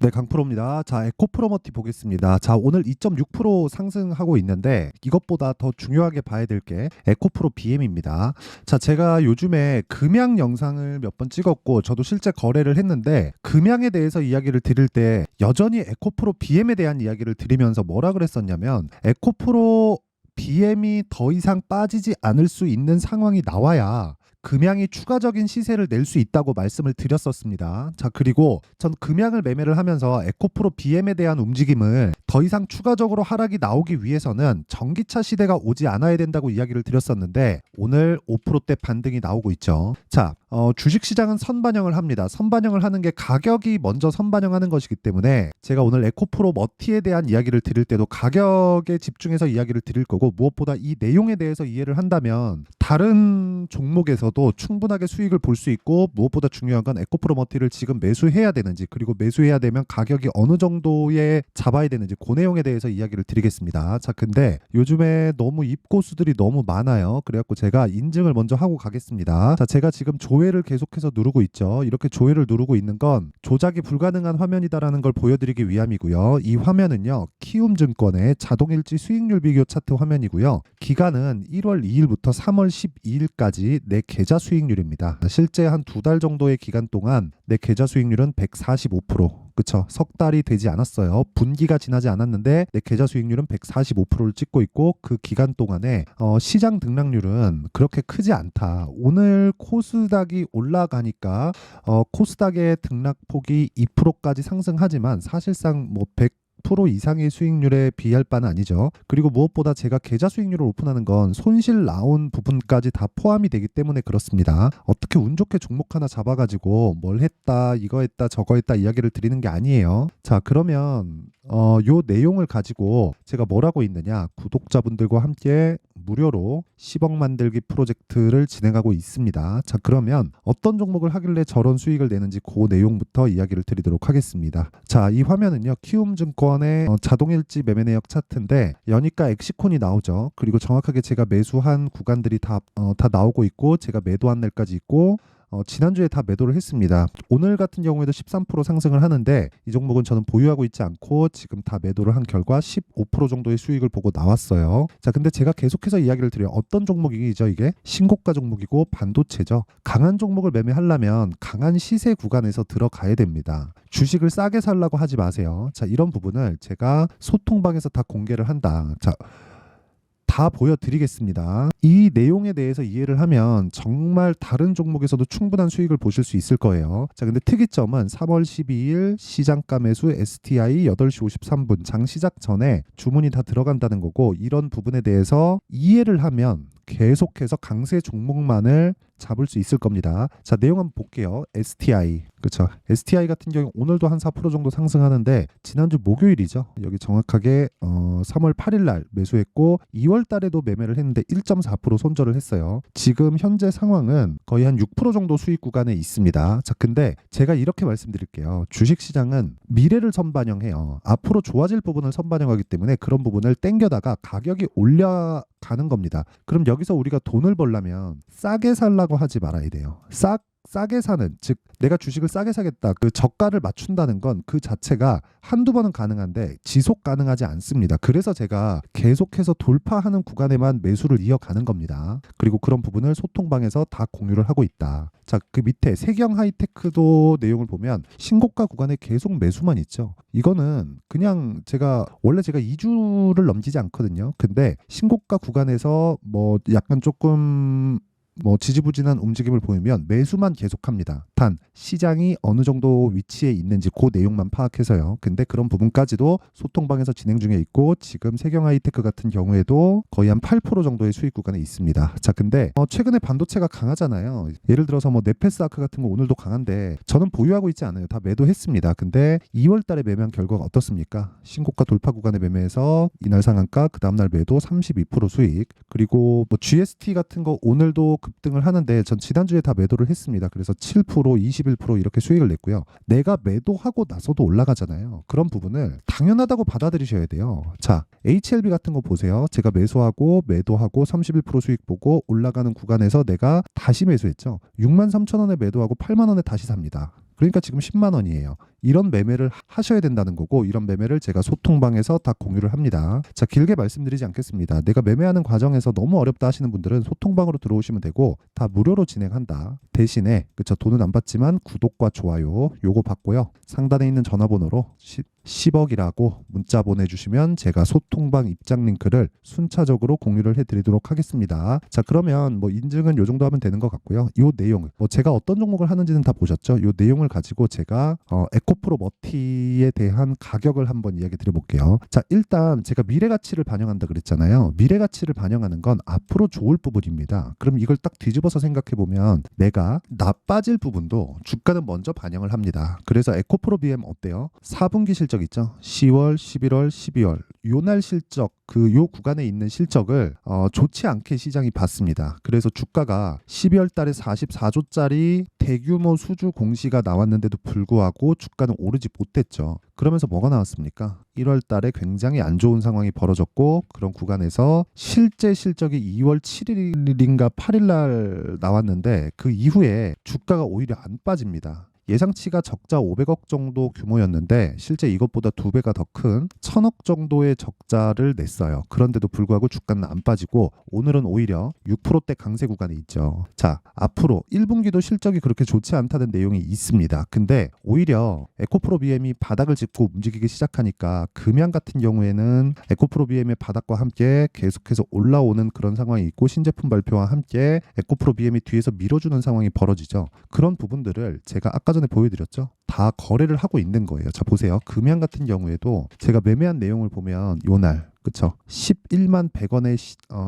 네, 강프로입니다. 자, 에코프로머티 보겠습니다. 자, 오늘 2.6% 상승하고 있는데 이것보다 더 중요하게 봐야 될 게 에코프로 BM입니다. 자, 제가 요즘에 금양 영상을 몇 번 찍었고 저도 실제 거래를 했는데 금양에 대해서 이야기를 드릴 때 여전히 에코프로 BM에 대한 이야기를 드리면서 뭐라 그랬었냐면 에코프로 BM이 더 이상 빠지지 않을 수 있는 상황이 나와야 금양이 추가적인 시세를 낼 수 있다고 말씀을 드렸었습니다. 자, 그리고 전 금양을 매매를 하면서 에코프로 BM에 대한 움직임을 더 이상 추가적으로 하락이 나오기 위해서는 전기차 시대가 오지 않아야 된다고 이야기를 드렸었는데 오늘 5%대 반등이 나오고 있죠. 자, 주식시장은 선반영을 합니다. 선반영을 하는 게 가격이 먼저 선반영하는 것이기 때문에 제가 오늘 에코프로 머티에 대한 이야기를 드릴 때도 가격에 집중해서 이야기를 드릴 거고 무엇보다 이 내용에 대해서 이해를 한다면 다른 종목에서도 충분하게 수익을 볼 수 있고 무엇보다 중요한 건 에코프로 머티를 지금 매수해야 되는지 그리고 매수해야 되면 가격이 어느 정도에 잡아야 되는지 그 내용에 대해서 이야기를 드리겠습니다. 자, 근데 요즘에 너무 입고수들이 너무 많아요. 그래갖고 제가 인증을 먼저 하고 가겠습니다. 자, 제가 지금 조회를 계속해서 누르고 있죠. 이렇게 조회를 누르고 있는 건 조작이 불가능한 화면이다라는 걸 보여드리기 위함이고요. 이 화면은요, 키움증권의 자동일지 수익률 비교 차트 화면이고요. 기간은 1월 2일부터 3월 12일까지 내 계좌 수익률입니다. 실제 한 두 달 정도의 기간 동안 내 계좌 수익률은 145%. 그쵸? 석 달이 되지 않았어요. 분기가 지나지 않았는데 내 계좌 수익률은 145%를 찍고 있고 그 기간 동안에 시장 등락률은 그렇게 크지 않다. 오늘 코스닥이 올라가니까 코스닥의 등락폭이 2%까지 상승하지만 사실상 뭐 100% 이상의 수익률에 비할 바는 아니죠. 그리고 무엇보다 제가 계좌 수익률을 오픈하는 건 손실 나온 부분까지 다 포함이 되기 때문에 그렇습니다. 어떻게 운 좋게 종목 하나 잡아가지고 뭘 했다, 이거 했다, 저거 했다 이야기를 드리는 게 아니에요. 자, 그러면 요 내용을 가지고 제가 뭘 하고 있느냐, 구독자분들과 함께 무료로 10억 만들기 프로젝트를 진행하고 있습니다. 자, 그러면 어떤 종목을 하길래 저런 수익을 내는지 그 내용부터 이야기를 드리도록 하겠습니다. 자, 이 화면은요, 키움증권의 자동일지 매매 내역 차트인데 연이가 엑시콘이 나오죠. 그리고 정확하게 제가 매수한 구간들이 다 나오고 있고 제가 매도한 날까지 있고 지난주에 다 매도를 했습니다. 오늘 같은 경우에도 13% 상승을 하는데 이 종목은 저는 보유하고 있지 않고 지금 다 매도를 한 결과 15% 정도의 수익을 보고 나왔어요. 자, 근데 제가 계속해서 이야기를 드려요. 어떤 종목이죠? 이게 신고가 종목이고 반도체죠. 강한 종목을 매매하려면 강한 시세 구간에서 들어가야 됩니다. 주식을 싸게 살라고 하지 마세요. 자, 이런 부분을 제가 소통방에서 다 공개를 한다. 자, 다 보여드리겠습니다. 이 내용에 대해서 이해를 하면 정말 다른 종목에서도 충분한 수익을 보실 수 있을 거예요. 자, 근데 특이점은 3월 12일 시장가 매수 STI 8시 53분 장 시작 전에 주문이 다 들어간다는 거고 이런 부분에 대해서 이해를 하면 계속해서 강세 종목만을 잡을 수 있을 겁니다. 자, 내용 한번 볼게요. STI. 그렇죠. STI 같은 경우 오늘도 한 4% 정도 상승하는데 지난주 목요일이죠. 여기 정확하게 3월 8일 날 매수했고 2월 달에도 매매를 했는데 1.4% 손절을 했어요. 지금 현재 상황은 거의 한 6% 정도 수익 구간에 있습니다. 자, 근데 제가 이렇게 말씀드릴게요. 주식 시장은 미래를 선반영해요. 앞으로 좋아질 부분을 선반영하기 때문에 그런 부분을 땡겨다가 가격이 올라가는 겁니다. 그럼 여기서 우리가 돈을 벌려면 싸게 살라고 하지 말아야 돼요. 싸게 사는, 즉 내가 주식을 싸게 사겠다, 그 저가를 맞춘다는 건 그 자체가 한두 번은 가능한데 지속 가능하지 않습니다. 그래서 제가 계속해서 돌파하는 구간에만 매수를 이어가는 겁니다. 그리고 그런 부분을 소통방에서 다 공유를 하고 있다. 자, 그 밑에 세경 하이테크도 내용을 보면 신고가 구간에 계속 매수만 있죠. 이거는 그냥 원래 제가 2주를 넘기지 않거든요. 근데 신고가 구간에서 뭐 약간 조금 지지부진한 움직임을 보이면 매수만 계속합니다. 단 시장이 어느 정도 위치에 있는지 그 내용만 파악해서요. 근데 그런 부분까지도 소통방에서 진행 중에 있고 지금 세경하이테크 같은 경우에도 거의 한 8% 정도의 수익 구간에 있습니다. 자, 근데 최근에 반도체가 강하잖아요. 예를 들어서 네페스아크 같은 거 오늘도 강한데 저는 보유하고 있지 않아요. 다 매도했습니다. 근데 2월 달에 매매한 결과가 어떻습니까? 신고가 돌파 구간에 매매해서 이날 상한가 그 다음날 매도 32% 수익. 그리고 GST 같은 거 오늘도 급등을 하는데 전 지난주에 다 매도를 했습니다. 그래서 7%, 21% 이렇게 수익을 냈고요. 내가 매도하고 나서도 올라가잖아요. 그런 부분을 당연하다고 받아들이셔야 돼요. 자, HLB 같은 거 보세요. 제가 매수하고 매도하고 31% 수익 보고 올라가는 구간에서 내가 다시 매수했죠. 63,000원에 매도하고 8만 원에 다시 삽니다. 그러니까 지금 10만 원이에요. 이런 매매를 하셔야 된다는 거고, 이런 매매를 제가 소통방에서 다 공유를 합니다. 자, 길게 말씀드리지 않겠습니다. 내가 매매하는 과정에서 너무 어렵다 하시는 분들은 소통방으로 들어오시면 되고, 다 무료로 진행한다. 대신에 그쵸, 돈은 안 받지만 구독과 좋아요 요거 받고요. 상단에 있는 전화번호로 10억이라고 문자 보내주시면 제가 소통방 입장 링크를 순차적으로 공유를 해드리도록 하겠습니다. 자, 그러면 뭐 인증은 요 정도 하면 되는 것 같고요. 요 내용을 뭐 제가 어떤 종목을 하는지는 다 보셨죠? 요 내용을 가지고 제가 에코프로 머티에 대한 가격을 한번 이야기 드려볼게요. 자, 일단 제가 미래가치를 반영한다 그랬잖아요. 미래가치를 반영하는 건 앞으로 좋을 부분입니다. 그럼 이걸 딱 뒤집어서 생각해보면 내가 나빠질 부분도 주가는 먼저 반영을 합니다. 그래서 에코프로 BM 어때요? 4분기 실적 있죠? 10월, 11월, 12월 요날 실적, 요 구간에 있는 실적을 좋지 않게 시장이 봤습니다. 그래서 주가가 12월 달에 44조짜리 대규모 수주 공시가 나왔는데도 불구하고 주가는 오르지 못했죠. 그러면서 뭐가 나왔습니까? 1월 달에 굉장히 안 좋은 상황이 벌어졌고, 그런 구간에서 실제 실적이 2월 7일인가 8일 날 나왔는데 그 이후에 주가가 오히려 안 빠집니다. 예상치가 적자 500억 정도 규모였는데 실제 이것보다 2배가 더 큰 1000억 정도의 적자를 냈어요. 그런데도 불구하고 주가는 안 빠지고 오늘은 오히려 6%대 강세 구간에 있죠. 자, 앞으로 1분기도 실적이 그렇게 좋지 않다는 내용이 있습니다. 근데 오히려 에코프로 BM이 바닥을 짚고 움직이기 시작하니까 금양 같은 경우에는 에코프로 BM의 바닥과 함께 계속해서 올라오는 그런 상황이 있고, 신제품 발표와 함께 에코프로 BM이 뒤에서 밀어주는 상황이 벌어지죠. 그런 부분들을 제가 아까 전에 보여드렸죠. 다 거래를 하고 있는 거예요. 자, 보세요. 금양 같은 경우에도 제가 매매한 내용을 보면 요날 그쵸, 11만 100원의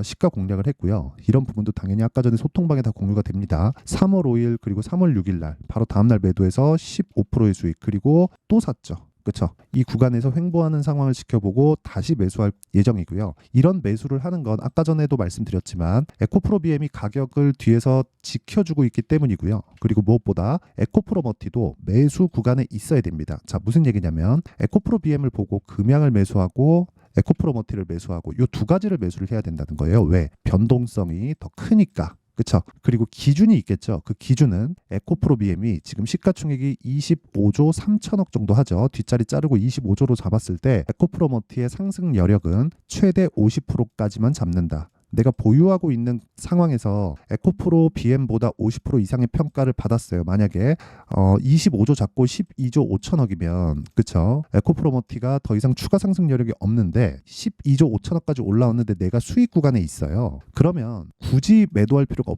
시가 공략을 했고요. 이런 부분도 당연히 아까 전에 소통방에 다 공유가 됩니다. 3월 5일 그리고 3월 6일 날 바로 다음날 매도해서 15%의 수익, 그리고 또 샀죠. 그렇죠. 이 구간에서 횡보하는 상황을 지켜보고 다시 매수할 예정이고요. 이런 매수를 하는 건 아까 전에도 말씀드렸지만 에코프로 BM이 가격을 뒤에서 지켜주고 있기 때문이고요. 그리고 무엇보다 에코프로 머티도 매수 구간에 있어야 됩니다. 자, 무슨 얘기냐면 에코프로 BM을 보고 금양을 매수하고 에코프로 머티를 매수하고 이 두 가지를 매수를 해야 된다는 거예요. 왜? 변동성이 더 크니까. 그렇죠. 그리고 기준이 있겠죠. 그 기준은 에코프로 BM이 지금 시가총액이 25조 3천억 정도 하죠. 뒷자리 자르고 25조로 잡았을 때 에코프로 머티의 상승 여력은 최대 50%까지만 잡는다. 내가 보유하고 있는 상황에서 에코프로 BM보다 50% 이상의 평가를 받았어요. 만약에 25조 잡고 12조 5천억이면 그쵸? 에코프로 머티가 더 이상 추가 상승 여력이 없는데 12조 5천억까지 올라왔는데 내가 수익 구간에 있어요. 그러면 굳이 매도할 필요가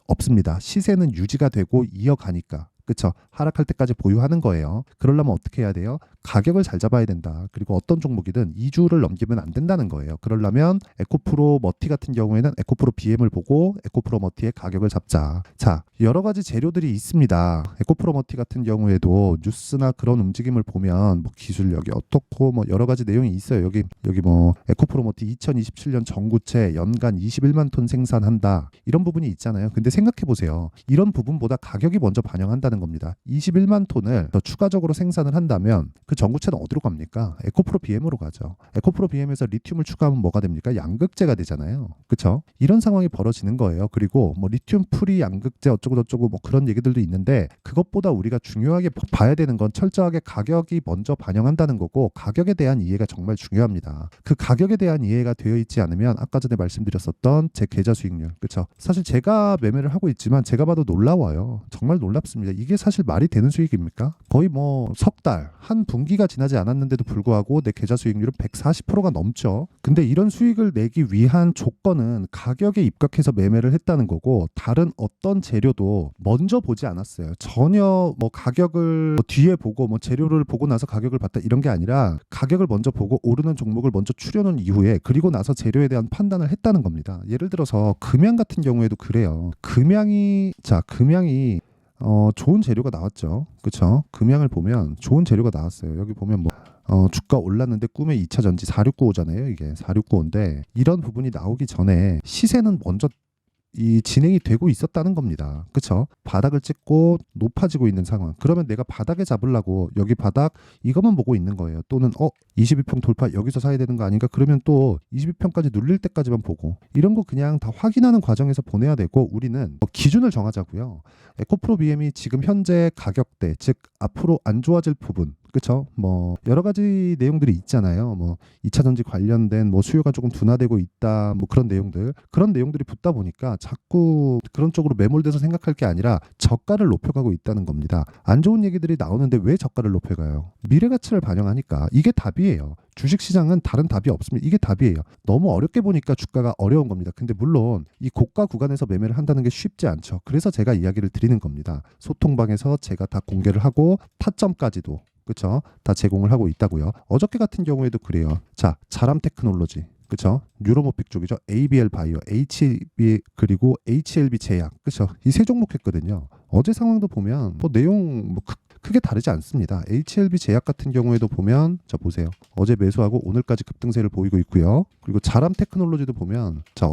없습니다. 시세는 유지가 되고 이어가니까. 그쵸? 하락할 때까지 보유하는 거예요. 그러려면 어떻게 해야 돼요? 가격을 잘 잡아야 된다. 그리고 어떤 종목이든 2주를 넘기면 안 된다는 거예요. 그러려면 에코프로 머티 같은 경우에는 에코프로 BM을 보고 에코프로 머티의 가격을 잡자. 자, 여러 가지 재료들이 있습니다. 에코프로 머티 같은 경우에도 뉴스나 그런 움직임을 보면 뭐 기술력이 어떻고 뭐 여러 가지 내용이 있어요. 여기 뭐 에코프로 머티 2027년 전구체 연간 21만 톤 생산한다. 이런 부분이 있잖아요. 근데 생각해 보세요. 이런 부분보다 가격이 먼저 반영한다는 겁니다. 21만 톤을 더 추가적으로 생산을 한다면 그 전구체는 어디로 갑니까? 에코프로 BM으로 가죠. 에코프로 BM에서 리튬을 추가하면 뭐가 됩니까? 양극재가 되잖아요. 그렇죠? 이런 상황이 벌어지는 거예요. 그리고 뭐 리튬 프리 양극재 어쩌고 저쩌고 뭐 그런 얘기들도 있는데, 그것보다 우리가 중요하게 봐야 되는 건 철저하게 가격이 먼저 반영한다는 거고, 가격에 대한 이해가 정말 중요합니다. 그 가격에 대한 이해가 되어 있지 않으면 아까 전에 말씀드렸었던 제 계좌 수익률, 그렇죠? 사실 제가 매매를 하고 있지만 제가 봐도 놀라워요. 정말 놀랍습니다. 이게 사실 말이 되는 수익입니까? 거의 뭐 석 달, 한 분기가 지나지 않았는데도 불구하고 내 계좌 수익률은 140%가 넘죠. 근데 이런 수익을 내기 위한 조건은 가격에 입각해서 매매를 했다는 거고, 다른 어떤 재료도 먼저 보지 않았어요. 전혀 뭐 가격을 뒤에 보고 뭐 재료를 보고 나서 가격을 봤다 이런 게 아니라, 가격을 먼저 보고 오르는 종목을 먼저 추려놓은 이후에 그리고 나서 재료에 대한 판단을 했다는 겁니다. 예를 들어서 금양 같은 경우에도 그래요. 금양이 좋은 재료가 나왔죠. 그렇죠? 금양을 보면 좋은 재료가 나왔어요. 여기 보면 뭐 주가 올랐는데 꿈의 2차 전지 4695잖아요. 이게 4695인데 이런 부분이 나오기 전에 시세는 먼저 이 진행이 되고 있었다는 겁니다. 그쵸? 바닥을 찍고 높아지고 있는 상황. 그러면 내가 바닥에 잡으려고 여기 바닥 이것만 보고 있는 거예요. 또는 22평 돌파 여기서 사야 되는 거 아닌가? 그러면 또 22평까지 눌릴 때까지만 보고 이런 거 그냥 다 확인하는 과정에서 보내야 되고 우리는 기준을 정하자고요. 에코프로 BM이 지금 현재 가격대, 즉 앞으로 안 좋아질 부분, 그쵸? 뭐 여러 가지 내용들이 있잖아요. 뭐 2차 전지 관련된 뭐 수요가 조금 둔화되고 있다, 뭐 그런 내용들이 붙다 보니까 자꾸 그런 쪽으로 매몰돼서 생각할 게 아니라 저가를 높여가고 있다는 겁니다. 안 좋은 얘기들이 나오는데 왜 저가를 높여가요? 미래 가치를 반영하니까 이게 답이에요. 주식시장은 다른 답이 없습니다. 이게 답이에요. 너무 어렵게 보니까 주가가 어려운 겁니다. 근데 물론 이 고가 구간에서 매매를 한다는 게 쉽지 않죠. 그래서 제가 이야기를 드리는 겁니다. 소통방에서 제가 다 공개를 하고 타점까지도 그쵸? 다 제공을 하고 있다고요. 어저께 같은 경우에도 그래요. 자, 자람 테크놀로지. 그쵸? 뉴로모픽 쪽이죠. ABL 바이오, HB 그리고 HLB 제약. 그쵸? 이 세 종목 했거든요. 어제 상황도 보면 뭐 내용 뭐 크게 다르지 않습니다. HLB 제약 같은 경우에도 보면 자 보세요. 어제 매수하고 오늘까지 급등세를 보이고 있고요. 그리고 자람 테크놀로지도 보면 자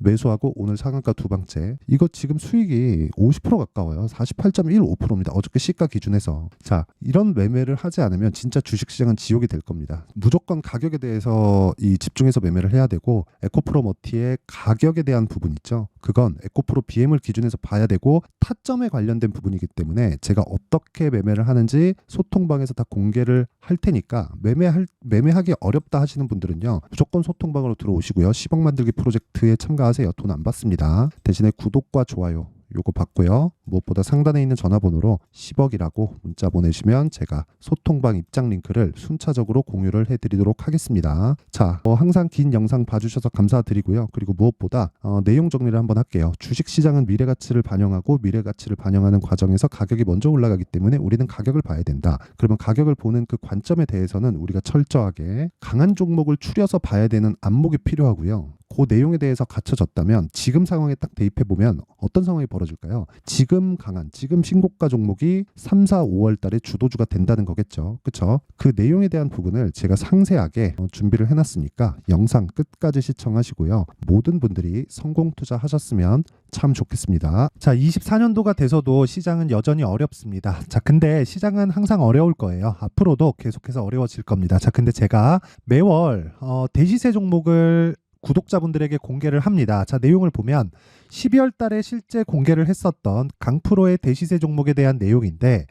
매수하고 오늘 상한가 두 방째. 이거 지금 수익이 50% 가까워요. 48.15%입니다. 어저께 시가 기준에서. 자, 이런 매매를 하지 않으면 진짜 주식시장은 지옥이 될 겁니다. 무조건 가격에 대해서 이 집중해서 매매를 해야 되고 에코프로 머티의 가격에 대한 부분 있죠. 그건 에코프로 BM을 기준해서 봐야 되고 타점에 관련된 부분이기 때문에 제가 어떻게 매매를 하는지 소통방에서 다 공개를 할 테니까 매매하기 어렵다 하시는 분들은요. 무조건 소통방으로 들어오시고요. 10억 만들기 프로젝트에 참가하세요. 돈 안 받습니다. 대신에 구독과 좋아요 요거 받고요. 무엇보다 상단에 있는 전화번호로 10억이라고 문자 보내시면 제가 소통방 입장 링크를 순차적으로 공유를 해드리도록 하겠습니다. 자, 항상 긴 영상 봐주셔서 감사드리고요. 그리고 무엇보다 내용 정리를 한번 할게요. 주식시장은 미래가치를 반영하고 미래가치를 반영하는 과정에서 가격이 먼저 올라가기 때문에 우리는 가격을 봐야 된다. 그러면 가격을 보는 그 관점에 대해서는 우리가 철저하게 강한 종목을 추려서 봐야 되는 안목이 필요하고요. 그 내용에 대해서 갖춰졌다면 지금 상황에 딱 대입해 보면 어떤 상황이 벌어질까요? 지금 강한, 지금 신고가 종목이 3, 4, 5월 달에 주도주가 된다는 거겠죠. 그렇죠? 그 내용에 대한 부분을 제가 상세하게 준비를 해놨으니까 영상 끝까지 시청하시고요. 모든 분들이 성공 투자하셨으면 참 좋겠습니다. 자, 24년도가 돼서도 시장은 여전히 어렵습니다. 자, 근데 시장은 항상 어려울 거예요. 앞으로도 계속해서 어려워질 겁니다. 자, 근데 제가 매월 대시세 종목을 구독자분들에게 공개를 합니다. 자, 내용을 보면 12월 달에 실제 공개를 했었던 강프로의 대시세 종목에 대한 내용인데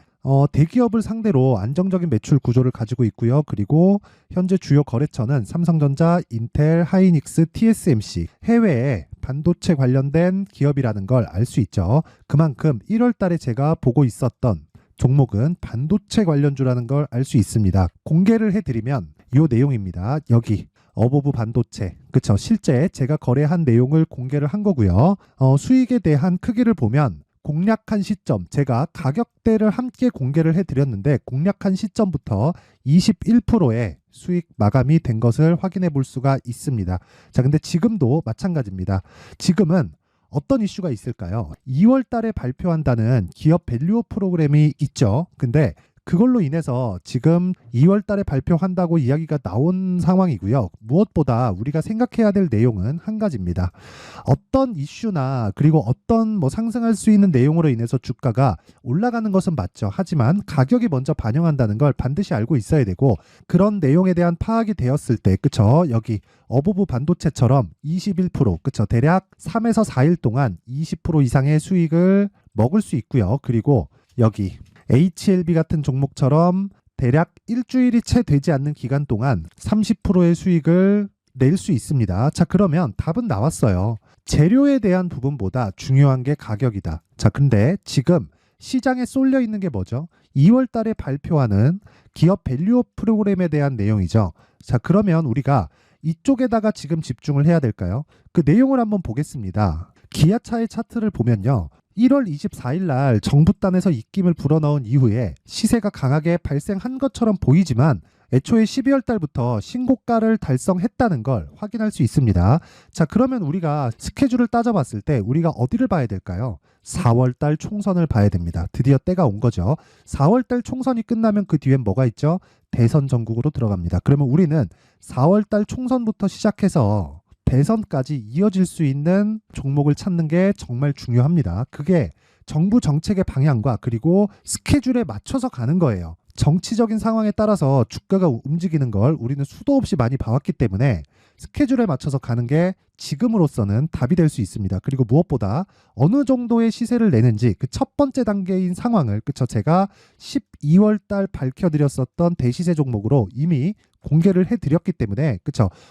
대기업을 상대로 안정적인 매출 구조를 가지고 있고요. 그리고 현재 주요 거래처는 삼성전자, 인텔, 하이닉스, TSMC, 해외에 반도체 관련된 기업이라는 걸 알 수 있죠. 그만큼 1월 달에 제가 보고 있었던 종목은 반도체 관련주라는 걸 알 수 있습니다. 공개를 해드리면 이 내용입니다. 여기 어보브 반도체, 그쵸? 실제 제가 거래한 내용을 공개를 한 거고요. 수익에 대한 크기를 보면 공략한 시점, 제가 가격대를 함께 공개를 해드렸는데 공략한 시점부터 21%의 수익 마감이 된 것을 확인해 볼 수가 있습니다. 자, 근데 지금도 마찬가지입니다. 지금은 어떤 이슈가 있을까요? 2월 달에 발표한다는 기업 밸류업 프로그램이 있죠. 근데 그걸로 인해서 지금 2월 달에 발표한다고 이야기가 나온 상황이고요. 무엇보다 우리가 생각해야 될 내용은 한 가지입니다. 어떤 이슈나 그리고 어떤 상승할 수 있는 내용으로 인해서 주가가 올라가는 것은 맞죠. 하지만 가격이 먼저 반영한다는 걸 반드시 알고 있어야 되고 그런 내용에 대한 파악이 되었을 때 그쵸? 여기 어보브 반도체처럼 21% 그쵸? 대략 3에서 4일 동안 20% 이상의 수익을 먹을 수 있고요. 그리고 여기 HLB 같은 종목처럼 대략 일주일이 채 되지 않는 기간 동안 30%의 수익을 낼 수 있습니다. 자, 그러면 답은 나왔어요. 재료에 대한 부분보다 중요한 게 가격이다. 자, 근데 지금 시장에 쏠려 있는 게 뭐죠? 2월 달에 발표하는 기업 밸류업 프로그램에 대한 내용이죠. 자, 그러면 우리가 이쪽에다가 지금 집중을 해야 될까요? 그 내용을 한번 보겠습니다. 기아차의 차트를 보면요. 1월 24일 날 정부단에서 입김을 불어넣은 이후에 시세가 강하게 발생한 것처럼 보이지만 애초에 12월 달부터 신고가를 달성했다는 걸 확인할 수 있습니다. 자, 그러면 우리가 스케줄을 따져봤을 때 우리가 어디를 봐야 될까요? 4월 달 총선을 봐야 됩니다. 드디어 때가 온 거죠. 4월 달 총선이 끝나면 그 뒤엔 뭐가 있죠? 대선 전국으로 들어갑니다. 그러면 우리는 4월 달 총선부터 시작해서 대선까지 이어질 수 있는 종목을 찾는 게 정말 중요합니다. 그게 정부 정책의 방향과 그리고 스케줄에 맞춰서 가는 거예요. 정치적인 상황에 따라서 주가가 움직이는 걸 우리는 수도 없이 많이 봐왔기 때문에 스케줄에 맞춰서 가는 게 지금으로서는 답이 될 수 있습니다. 그리고 무엇보다 어느 정도의 시세를 내는지 그 첫 번째 단계인 상황을 제가 12월 달 밝혀드렸었던 대시세 종목으로 이미 공개를 해드렸기 때문에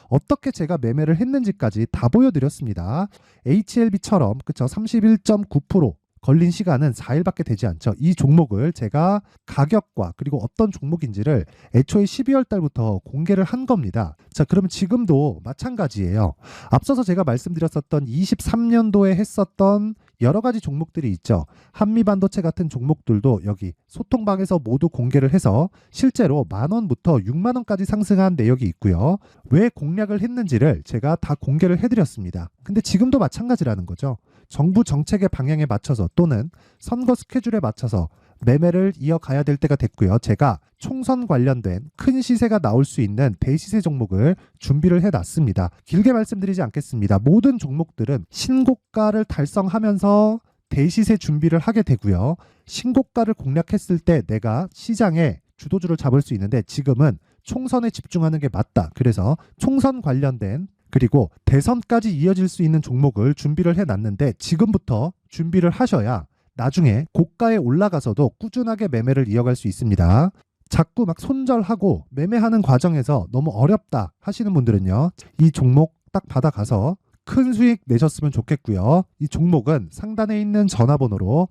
어떻게 제가 매매를 했는지까지 다 보여드렸습니다. HLB처럼 31.9% 걸린 시간은 4일밖에 되지 않죠. 이 종목을 제가 가격과 그리고 어떤 종목인지를 애초에 12월 달부터 공개를 한 겁니다. 자, 그러면 지금도 마찬가지예요. 앞서서 제가 말씀드렸었던 23년도에 했었던 여러 가지 종목들이 있죠. 한미반도체 같은 종목들도 여기 소통방에서 모두 공개를 해서 실제로 10,000원부터 60,000원까지 상승한 내역이 있고요. 왜 공략을 했는지를 제가 다 공개를 해드렸습니다. 근데 지금도 마찬가지라는 거죠. 정부 정책의 방향에 맞춰서 또는 선거 스케줄에 맞춰서 매매를 이어가야 될 때가 됐고요. 제가 총선 관련된 큰 시세가 나올 수 있는 대시세 종목을 준비를 해놨습니다. 길게 말씀드리지 않겠습니다. 모든 종목들은 신고가를 달성하면서 대시세 준비를 하게 되고요. 신고가를 공략했을 때 내가 시장에 주도주를 잡을 수 있는데 지금은 총선에 집중하는 게 맞다. 그래서 총선 관련된 그리고 대선까지 이어질 수 있는 종목을 준비를 해놨는데 지금부터 준비를 하셔야 나중에 고가에 올라가서도 꾸준하게 매매를 이어갈 수 있습니다. 자꾸 막 손절하고 매매하는 과정에서 너무 어렵다 하시는 분들은요. 이 종목 딱 받아가서 큰 수익 내셨으면 좋겠고요. 이 종목은 상단에 있는 전화번호로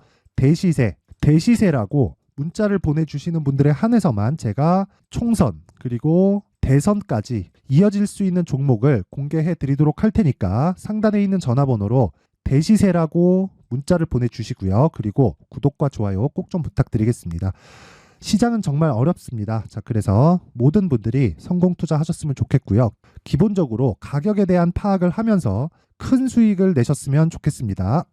대시세라고 문자를 보내주시는 분들에 한해서만 제가 총선 그리고 대선까지 이어질 수 있는 종목을 공개해 드리도록 할 테니까 상단에 있는 전화번호로 대시세라고 문자를 보내주시고요. 그리고 구독과 좋아요 꼭 좀 부탁드리겠습니다. 시장은 정말 어렵습니다. 자, 그래서 모든 분들이 성공 투자하셨으면 좋겠고요. 기본적으로 가격에 대한 파악을 하면서 큰 수익을 내셨으면 좋겠습니다.